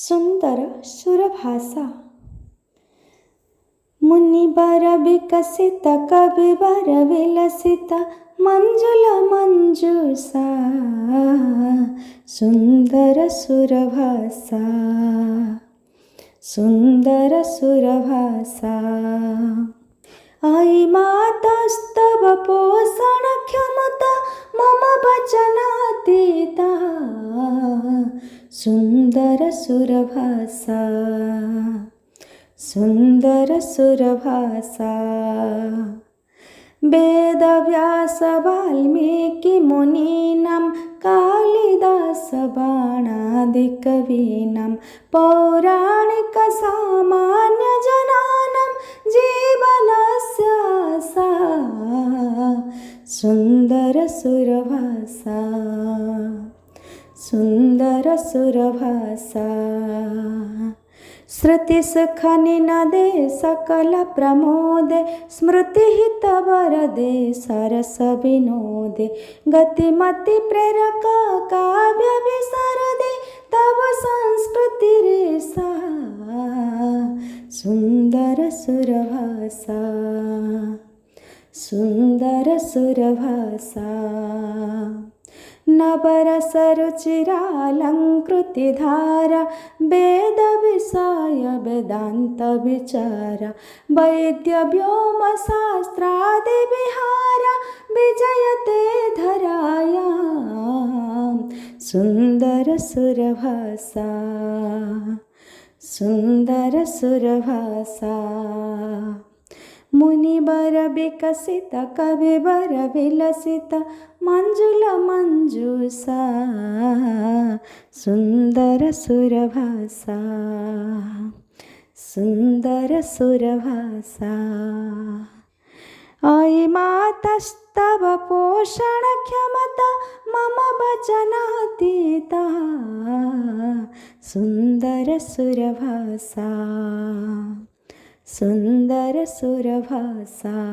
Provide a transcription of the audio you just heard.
सुंदर सुरभाषा। मुनिवर विकसित कविवर विलसित मंजुला मंजूषा, सुंदर सुरभाषा, सुंदर सुरभाषा। आई मातास्तव पोषण क्षमता मम वचनातीता, सुंदर सुरभाषा, सुंदर सुरभाषा। वेद व्यास वाल्मीकि मुनीनां कालिदास बाणादि कवीनां पौराणिक सामान्य जनानां जीवनस्य आशा, सुंदर सुरभाषा, सुंदर सुरभाषा। श्रुतिसुखनिनदे सकल प्रमोदे स्मृतिहित वरदे सरस विनोदे, गतिमति प्रेरक काव्य विशारदे तव संस्कृति रेषा, सुंदर सुरभाषा, सुंदर सुरभाषा। नवरस रुचिरालंकृति धारा वेद विषय वेदांत विचारा, वैद्य व्योम शास्त्रादि विहारा विजयते धरायां, सुंदर सुरभाषा, सुंदर सुरभाषा। मुनिवर विकसित कविवर विलसित मंजुला मंजूषा, सुंदर सुरभाषा, सुंदर सुरभाषा। आई मातस्तव पोषण क्षमता मम वचनातीता, सुंदर सुरभाषा, सुंदर सुरभाषा।